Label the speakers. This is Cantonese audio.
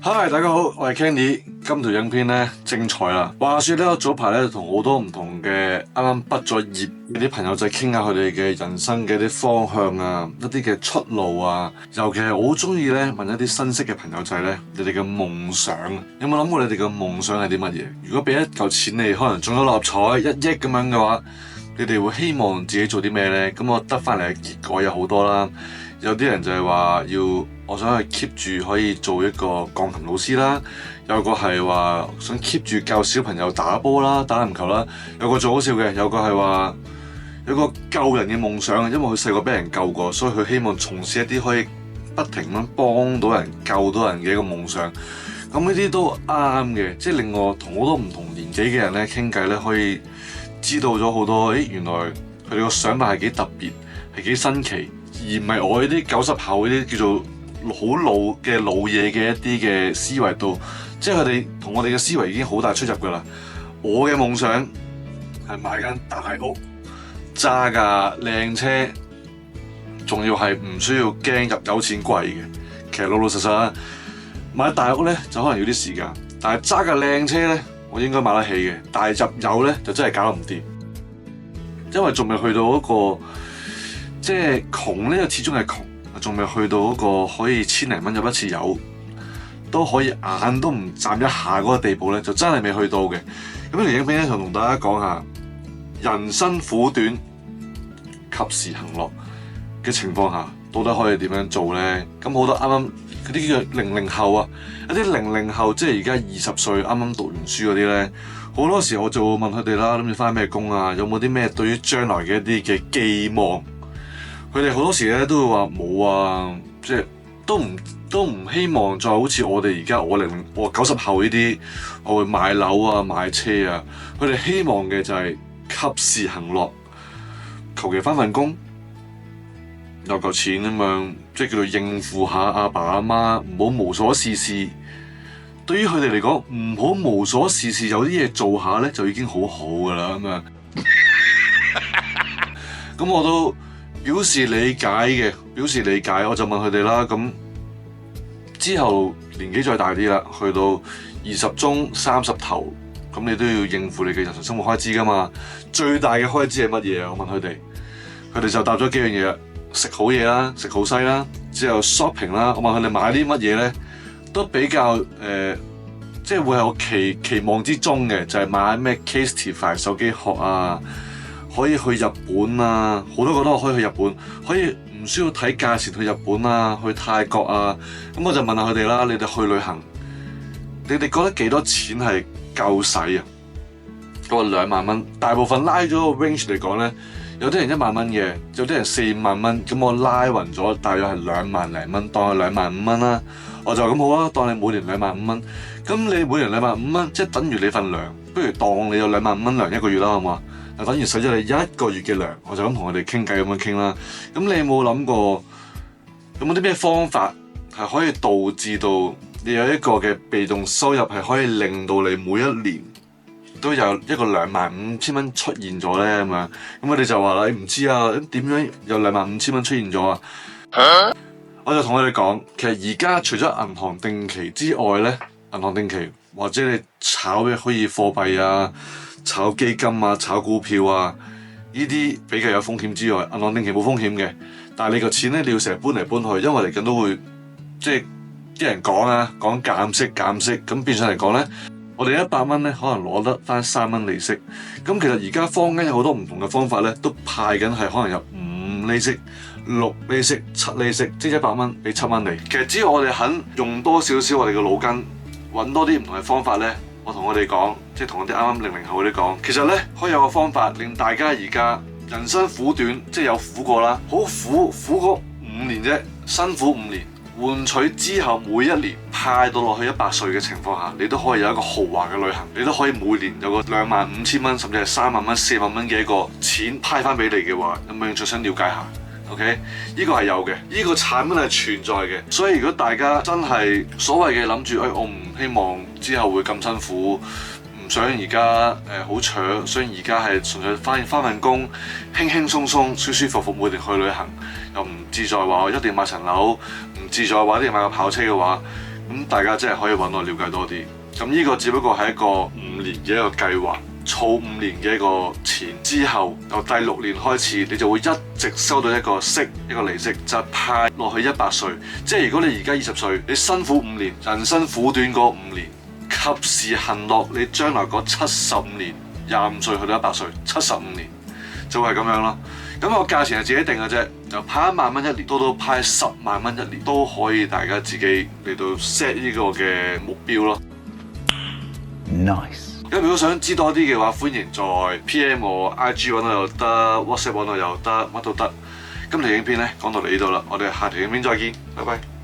Speaker 1: Hi，大家好，我係 Candy。今條影片咧精彩啦！話說咧，我早排咧同好多唔同嘅啱啱畢咗業嘅啲朋友仔傾下佢哋嘅人生嘅啲方向啊，一啲嘅出路啊。尤其係我好中意咧問一啲新識嘅朋友仔咧，你哋嘅夢想，有冇諗過你哋嘅夢想係啲乜嘢？如果俾一嚿錢你，可能中咗六合彩1億咁樣嘅話，你哋會希望自己做啲咩咧？咁我得翻嚟嘅結果有好多啦。有啲人就係話我想去 keep 住可以做一個鋼琴老師啦，有個係話想 keep 住教小朋友打波啦、打籃球啦，有個最好笑嘅，有個係話有個救人嘅夢想，因為佢細個俾人救過，所以佢希望從事一啲可以不停咁幫到人、救到人嘅一個夢想。咁呢啲都啱嘅，即係令我同好多唔同年紀嘅人咧傾偈咧，可以知道咗好多，原來佢哋個想法係幾特別，係幾新奇。而唔係我呢啲90後呢啲叫做好老嘅老嘢嘅一啲嘅思維度，即係佢哋同我哋嘅思維已經好大出入㗎啦。我嘅夢想係買間大屋，揸架靚車，仲要係唔需要驚入油錢貴嘅。其實老老實實買大屋咧就可能要啲時間，但係揸架靚車咧我應該買得起嘅。但係入油咧就真係搞唔掂，因為仲未去到嗰個。即係窮咧，始終係窮，仲未去到嗰個可以千零蚊入一次油都可以眼都唔眨一下嗰個地步咧，就真係未去到嘅。咁呢條影片咧就同大家講下人生苦短，及時行樂嘅情況下，到底可以點樣做咧？咁好多啱啱嗰啲叫做00後啊，一啲00後即係而家20歲啱啱讀完書嗰啲咧，好多時我就會問佢哋啦，諗住返咩工啊？有冇啲咩對於將來嘅一啲嘅寄望？佢哋好多時咧都會話冇啊，即係都唔希望再好似我哋而家我90後呢啲，我會買樓啊買車啊。佢哋希望嘅就係及時行樂，求其返份工有嚿錢咁樣，即係叫做應付下阿爸阿媽，唔好無所事事。對於佢哋嚟講，唔好無所事事，有啲嘢做下咧就已經好好噶啦咁樣。咁我都表示理解嘅，我就問佢哋啦。咁之後年紀再大啲啦，去到20中30頭，咁你都要應付你嘅日常生活開支噶嘛。最大嘅開支係乜嘢啊？我問佢哋就答咗幾樣嘢：食好嘢啦，食好西啦，之後 shopping 啦。我問佢哋買啲乜嘢咧，都比較即係會係我期望之中嘅，就係買咩 Casetify 手機殼啊。可以去日本啊，好多個都可以去日本，可以唔需要睇價錢去日本啊，去泰國啊。咁我就問下佢哋啦，你哋去旅行，你哋覺得幾多錢係夠使啊？我話2萬蚊，大部分拉咗個 range 嚟講咧，有啲人1萬蚊嘅，有啲人4、5萬蚊。咁我拉勻咗，大約係2萬零蚊，當係2萬5蚊啦。我就咁好啦，當你每年2萬5蚊，咁你每年2萬5蚊，即係等於你份糧，不如當你有2萬5蚊糧一個月啦，好嘛？就等於使咗你1個月嘅糧，我就咁同佢哋傾偈咁樣傾啦。咁你有冇諗過，有冇啲咩方法係可以導致到你有一個嘅被動收入，係可以令到你每一年都有一個25000蚊出現咗咧？咁樣，咁我哋就話啦，你唔知啊，咁點樣有25000蚊出現咗啊？我就同佢哋講，其實而家除咗銀行定期之外咧，銀行定期或者你炒嘅虛擬貨幣啊、炒基金啊、炒股票啊，呢啲比較有風險之外，銀行定期冇風險嘅。但係你個錢咧，你要成日搬嚟搬去，因為嚟緊都會即係啲人講啊，講減息，咁變相嚟講咧，我哋100蚊咧可能攞得翻3蚊利息。咁其實而家坊間有好多唔同嘅方法咧，都派緊係可能有5厘息、6厘息、7厘息，即係100蚊俾7蚊你。其實只要我哋肯用多少少我哋嘅腦筋，揾多啲唔同嘅方法咧。我同我哋講，即係同我啲啱啱00後嗰啲講，其實咧可以有個方法令大家而家人生苦短，即係有苦過啦，好苦過5年啫，辛苦5年，換取之後每一年派到落去100歲嘅情況下，你都可以有一個豪華嘅旅行，你都可以每年有個25000蚊，甚至係3萬蚊、4萬蚊嘅一個錢派翻俾你嘅話，有冇興趣想了解下？OK， 呢個係有嘅，呢個產品係存在嘅，所以如果大家真係所謂嘅諗住，我唔希望之後會咁辛苦，唔想而家好搶，所以而家係純粹翻份工，輕輕鬆鬆、舒舒服服每年去旅行，又唔自在話我一定要買層樓，唔自在話一定要買個跑車嘅話，咁大家真係可以揾我了解多啲。咁呢個只不過係一個5年嘅一個計劃，儲5年嘅一個錢之後，由第6年開始，你就會一直收到一個息，一個利息，就派落去100歲。即係如果你而家20歲，你辛苦5年，人生苦短嗰5年，及時行樂，你將來嗰75年，25歲去到100歲，75年就係咁樣咯。咁個價錢係自己定嘅啫，由派1萬蚊一年到派10萬蚊一年都可以，大家自己嚟到 set 呢個嘅目標咯。
Speaker 2: Nice。
Speaker 1: 咁如果想知多啲嘅話，歡迎在 PM 我 IG 揾我又得 ，WhatsApp 揾我又得，乜都得。今條影片咧講到嚟呢度啦，我哋下條影片再見，拜拜。